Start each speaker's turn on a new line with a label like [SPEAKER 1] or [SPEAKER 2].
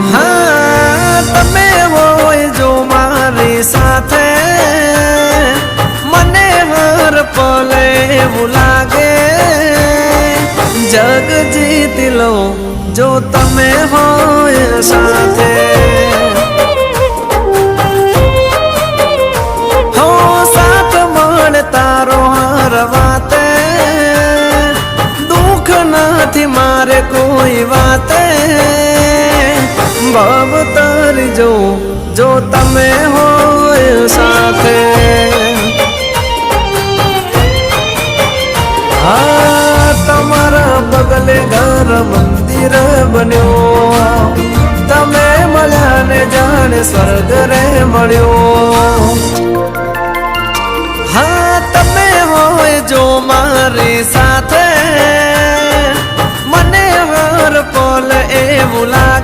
[SPEAKER 1] हाँ तमे होय जो मारी साथे मने हर पले એવું લાગે जग जीत लो जो तमे होय साथे हो साथ मळ तारो हर वाते दुख નથી मारे कोई वाते भव तारी जो तमे होय साथे हाँ तमारा बगले घर मंदिर बन्यो तमे मळ्या ने जाने स्वर्ग रे मळ्यो हाँ तमे होय जो मारी साथे मने हर पल એવું લાગે